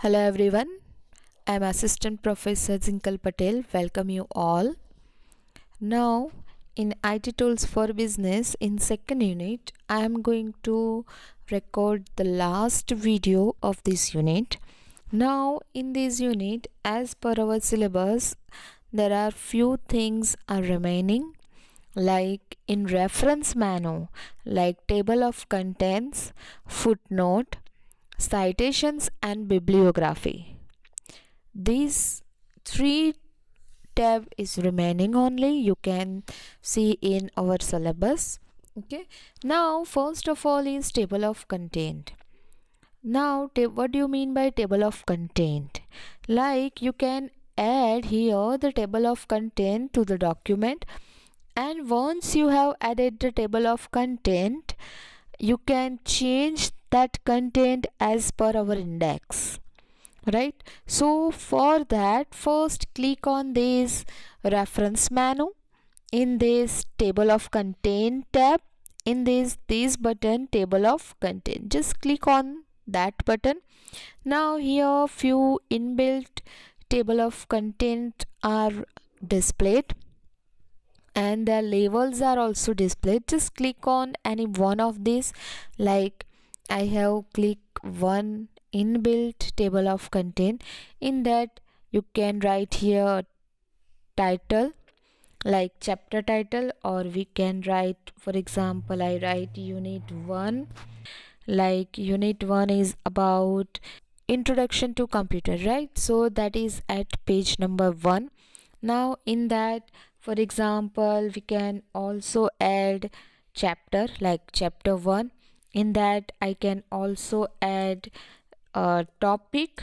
Hello everyone, I am Assistant Professor Zinkal Patel. Welcome you all. Now in IT Tools for Business in second unit, I am going to record the last video of this unit. Now in this unit, as per our syllabus, there are few things are remaining, like in reference menu, like table of contents, footnote, citations and bibliography. These three tab is remaining only, you can see in our syllabus. Okay, now first of all is table of content. Now what do you mean by table of content? Like you can add here the table of content to the document, and once you have added the table of content, you can change that content as per our index, right? So for that, first click on this reference menu. In this table of content tab, in this button table of content, just click on that button. Now here few inbuilt table of content are displayed and the labels are also displayed. Just click on any one of these. Like I have clicked one inbuilt table of content. In that you can write here title, like chapter title, or we can write, for example, I write unit 1. Like unit 1 is about introduction to computer, right? So that is at page number 1. Now in that, for example, we can also add chapter, like chapter 1. In that I can also add a topic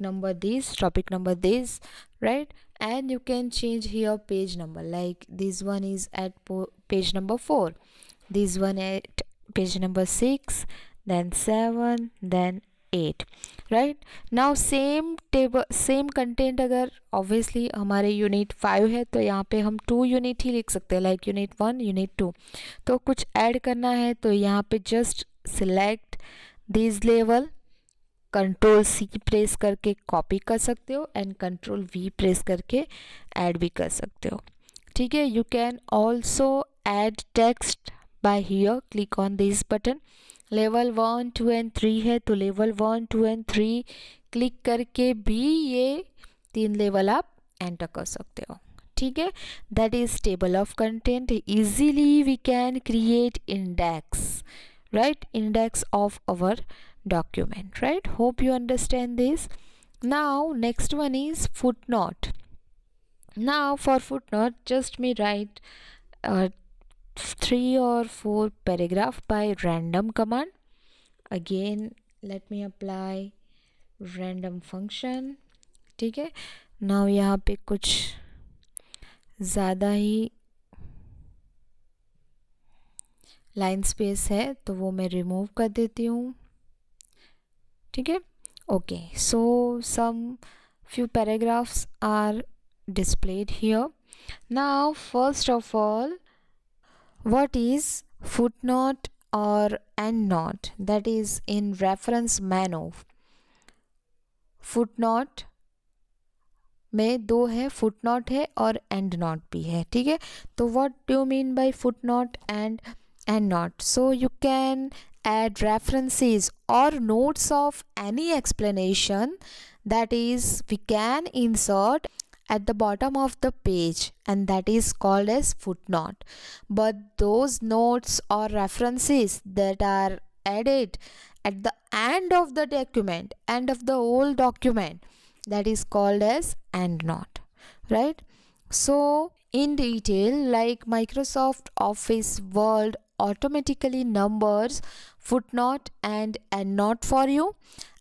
number this, right? And you can change here page number, like this one is at page number 4, this one at page number 6, then 7, then 8, right? Now same table same content अगर obviously हमारे unit 5 है तो यहाँ पे हम 2 unit ही लिख सकते हैं, लाइक यूनिट 1 यूनिट 2. तो कुछ ऐड करना है तो यहाँ पे just select this level, control C press करके कॉपी कर सकते हो एंड कंट्रोल वी प्रेस करके ऐड भी कर सकते हो. ठीक है, you can also add text by here, click on this button. Level 1 2 and 3 है तो लेवल 1 2 एंड 3 क्लिक करके भी ये 3 लेवल आप एंटर कर सकते हो. ठीक है, that is table of content. Easily we can create index, right? Index of our document, right? Hope you understand this. Now next one is footnote. Now for footnote, just me write 3 or 4 paragraph by random command. Again let me apply random function. ठीक है, now यहाँ पे कुछ ज़्यादा ही line space है तो वो मैं रिमूव कर देती हूँ. ठीक है, okay. So some few paragraphs are displayed here. Now first of all, what is footnote or endnote? That is in reference menu. footnote में 2 है, footnote है और endnote भी है. ठीक है, तो what do you mean by footnote and endnote? So you can add references or notes of any explanation, that is we can insert at the bottom of the page, and that is called as footnote. But those notes or references that are added at the end of the document, end of the whole document, that is called as endnote, right? So in detail, like Microsoft Office Word automatically numbers footnote and endnote for you,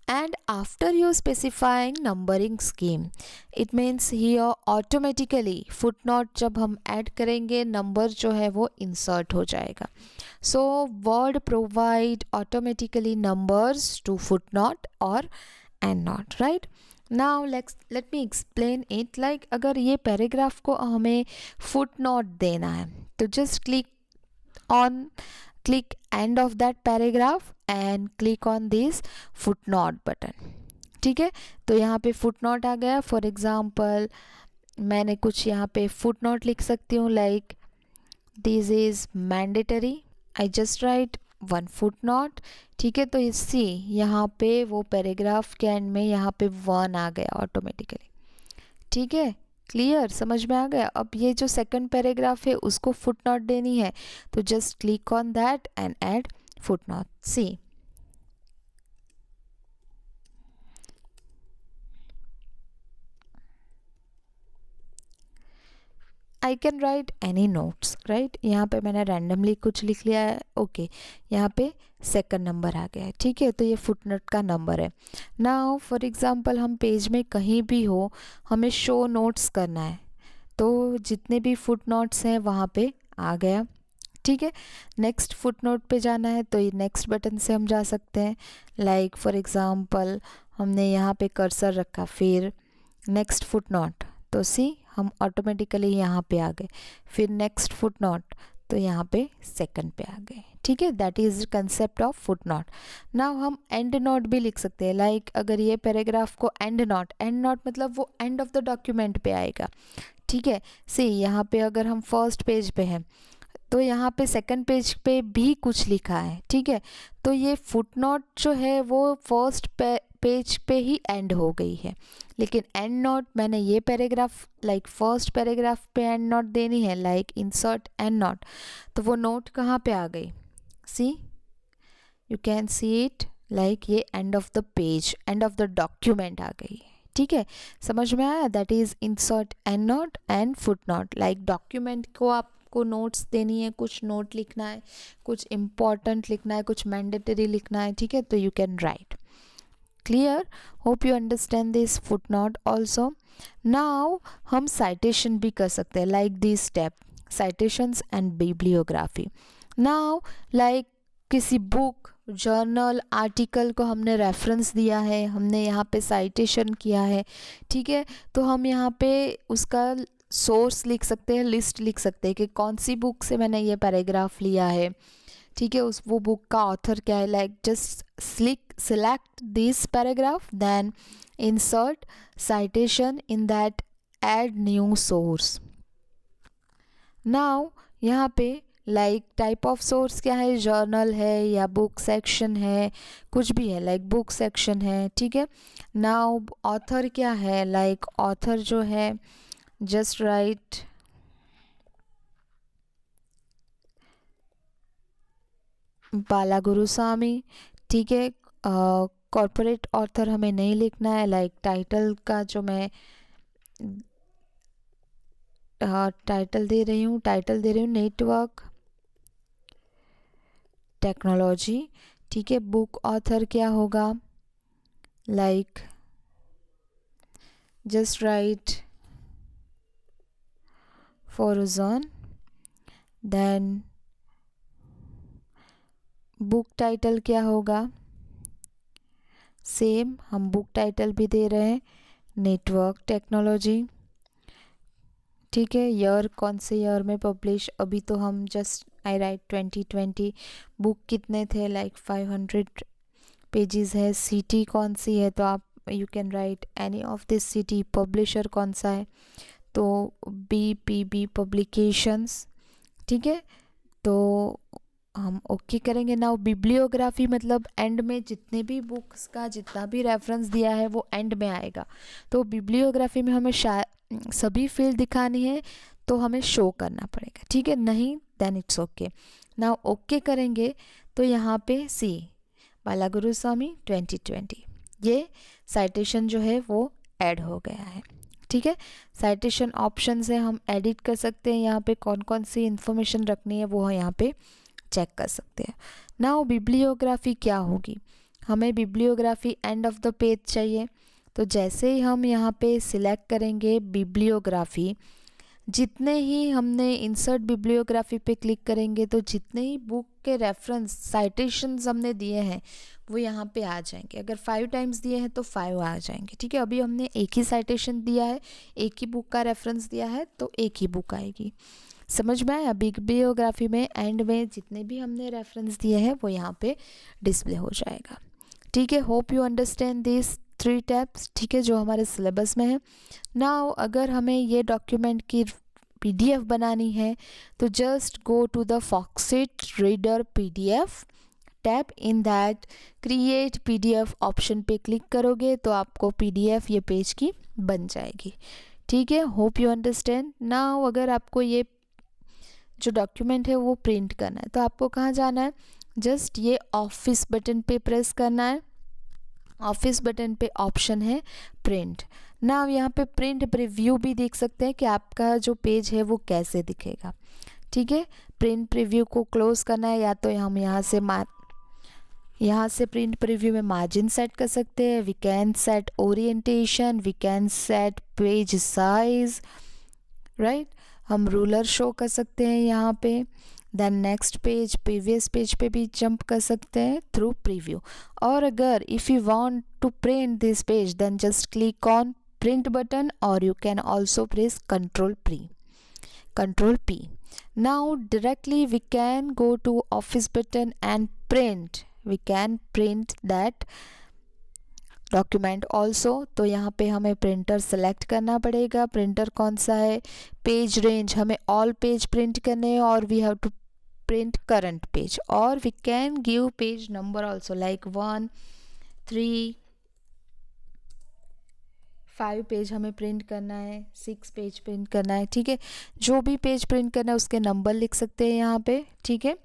and after you specifying numbering scheme, it means here automatically footnote जब हम add करेंगे number जो है वो insert हो जाएगा. So Word provide automatically numbers to footnote or endnote, right? Now let me explain it. Like अगर ये पैराग्राफ को हमें footnote देना है तो just click end of that paragraph and click on this footnote button. ठीक है, तो यहाँ पे फुट नोट आ गया। फॉर एग्जाम्पल मैंने कुछ यहाँ पे फुट नोट लिख सकती हूँ, like this is mandatory, I just right one foot note. ठीक है, तो इसी यहाँ पे वो पैराग्राफ के एंड में यहाँ पे वन आ गया ऑटोमेटिकली। ठीक है, क्लियर, समझ में आ गया। अब ये जो सेकंड पैराग्राफ है उसको फुट नोट देनी है, तो just click on that and add footnote. See I can write any notes, right. यहाँ पे मैंने रैंडमली कुछ लिख लिया है, ओके। यहाँ पे सेकंड नंबर आ गया है, ठीक है, तो ये फुटनोट का नंबर है। नाउ फॉर एग्जांपल हम पेज में कहीं भी हो, हमें शो नोट्स करना है, तो जितने भी फुट नोट्स हैं वहाँ पे आ गया। ठीक है, नेक्स्ट फुट नोट पे जाना है तो ये नेक्स्ट बटन से हम जा सकते हैं। लाइक फॉर एग्जांपल हमने यहाँ पे कर्सर रखा, फिर नेक्स्ट फुट नोट, तो सी हम ऑटोमेटिकली यहाँ पे आ गए। फिर नेक्स्ट फुट नोट, तो यहाँ पे सेकंड पे आ गए। ठीक है, that is concept of foot note. Now हम एंड नोट भी लिख सकते हैं, लाइक अगर ये पैराग्राफ को एंड नोट मतलब वो एंड ऑफ द डॉक्यूमेंट पे आएगा। ठीक है, सी यहाँ पे अगर हम फर्स्ट पेज पे हैं तो यहाँ पे सेकंड पेज पे भी कुछ लिखा है। ठीक है, तो ये फुटनोट जो है वो फर्स्ट पेज पे ही एंड हो गई है, लेकिन एंड नोट मैंने ये पैराग्राफ लाइक फर्स्ट पैराग्राफ पे एंड नोट देनी है, लाइक इंसर्ट एंड नोट, तो वो नोट कहाँ पे आ गई, see you can see it, like ये end of the page, end of the document आ गई। ठीक है, समझ में आया, that is insert end note and foot note. Like document को आपको नोट्स देनी है, कुछ नोट लिखना है, कुछ इम्पॉर्टेंट लिखना है, कुछ मैंडेटरी लिखना है। ठीक है, तो you can write. Clear, hope you understand this foot note also. Now हम साइटेशन भी कर सकते हैं, like this step, citations and bibliography. Now like किसी बुक, जर्नल, आर्टिकल को हमने रेफरेंस दिया है, हमने यहाँ पे साइटेशन किया है। ठीक है, तो हम यहाँ पे उसका सोर्स लिख सकते हैं, लिस्ट लिख सकते हैं कि कौन सी बुक से मैंने ये पैराग्राफ लिया है। ठीक है, उस वो बुक का ऑथर क्या है, like just select this paragraph, then insert citation in that add new source. now यहाँ पे लाइक टाइप ऑफ सोर्स क्या है, जर्नल है या बुक सेक्शन है, कुछ भी है, लाइक बुक सेक्शन है। ठीक है, नाउ ऑथर क्या है, लाइक ऑथर जो है जस्ट राइट बाला गुरुस्वामी। ठीक है, कॉर्पोरेट ऑथर हमें नहीं लिखना है, लाइक टाइटल का जो मैं टाइटल दे रही हूँ नेटवर्क टेक्नोलॉजी। ठीक है, बुक ऑथर क्या होगा, like just write for John. Then book title क्या होगा, सेम हम बुक टाइटल भी दे रहे हैं, नेटवर्क टेक्नोलॉजी। ठीक है, ईयर कौन से ईयर में पब्लिश, अभी तो हम जस्ट आई राइट 2020। बुक कितने थे, लाइक 500 पेजेस है। सिटी कौन सी है, तो आप you can write any of this city. Publisher कौन सा है, तो BPB पब्लिकेशंस। ठीक है, तो हम ओके करेंगे। नाउ बिब्लियोग्राफी मतलब एंड में जितने भी बुक्स का जितना भी रेफरेंस दिया है वो एंड में आएगा। तो बिब्लियोग्राफी में हमें सभी फील्ड दिखानी है, तो हमें शो करना पड़ेगा। ठीक है, नहीं then it's okay. Now okay करेंगे तो यहाँ पे सी बाला गुरुस्वामी 2020, ये साइटेशन जो है वो ऐड हो गया है। ठीक है, साइटेशन ऑप्शन से हम एडिट कर सकते हैं, यहाँ पे कौन कौन सी इंफॉर्मेशन रखनी है वो यहाँ पे चेक कर सकते हैं। नाउ बिब्लियोग्राफी क्या होगी, हमें bibliography and of the page चाहिए, तो जैसे ही हम यहाँ पे सिलेक्ट करेंगे बिब्लियोग्राफी, जितने ही हमने इंसर्ट बिब्लियोग्राफी पे क्लिक करेंगे तो जितने ही बुक के रेफरेंस साइटेशंस हमने दिए हैं वो यहाँ पे आ जाएंगे। अगर 5 टाइम्स दिए हैं तो 5 आ जाएंगे। ठीक है, अभी हमने एक ही साइटेशन दिया है, एक ही बुक का रेफरेंस दिया है, तो एक ही बुक आएगी। समझ में आया, बिब्लियोग्राफी में एंड में जितने भी हमने रेफरेंस दिए हैं वो यहाँ पे डिस्प्ले हो जाएगा। ठीक है, hope you understand this 3 tabs, ठीक है, जो हमारे सिलेबस में है। नाउ अगर हमें ये डॉक्यूमेंट की PDF बनानी है तो just go to the Foxit Reader PDF tab. In that create PDF option पे क्लिक करोगे तो आपको PDF ये पेज की बन जाएगी, ठीक है। Hope you understand. नाउ अगर आपको ये जो डॉक्यूमेंट है वो प्रिंट करना है तो आपको कहाँ जाना है, जस्ट ये ऑफिस बटन पे प्रेस करना है। ऑफिस बटन पे ऑप्शन है प्रिंट। नाउ यहाँ पे प्रिंट प्रीव्यू भी देख सकते हैं कि आपका जो पेज है वो कैसे दिखेगा, ठीक है। प्रिंट प्रीव्यू को क्लोज करना है या तो हम यहाँ से प्रिंट प्रीव्यू में मार्जिन सेट कर सकते हैं। We can set orientation, we can set page size, right. हम रूलर शो कर सकते हैं यहाँ पे। Then next page, previous page पे भी जंप कर सकते हैं थ्रू प्रीव्यू। और अगर if you want to print this page then just click on print button और you can also press Control P. Now directly we can go to office button and print. We can print that document also. तो यहाँ पे हमें printer select करना पड़ेगा। Printer कौन सा है, पेज रेंज हमें ऑल पेज प्रिंट करने हैं और we have to print current page. और we can give page number also like 1, 3, 5 page हमें प्रिंट करना है, 6 पेज प्रिंट करना है, ठीक है। जो भी पेज प्रिंट करना है उसके नंबर लिख सकते हैं यहाँ पे, ठीक है।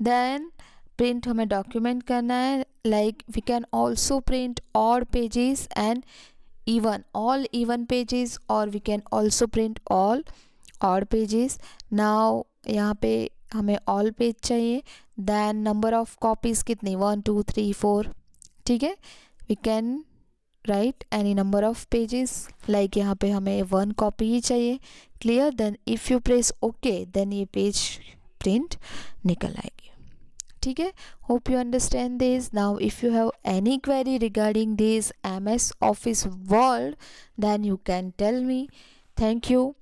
देन प्रिंट हमें डॉक्यूमेंट करना है, like we can also print odd pages and all even pages और we can also print all odd pages. Now यहाँ पे हमें ऑल पेज चाहिए। देन नंबर ऑफ कॉपीज़ कितनी, 1, 2, 3, 4, ठीक है। We can write any number of pages, like यहाँ पे हमें 1 कॉपी ही चाहिए, clear. Then if you press okay then ये पेज प्रिंट निकल आएगी, ठीक है। Hope you understand this. Now if you have any query regarding this MS Office Word then you can tell me. Thank you.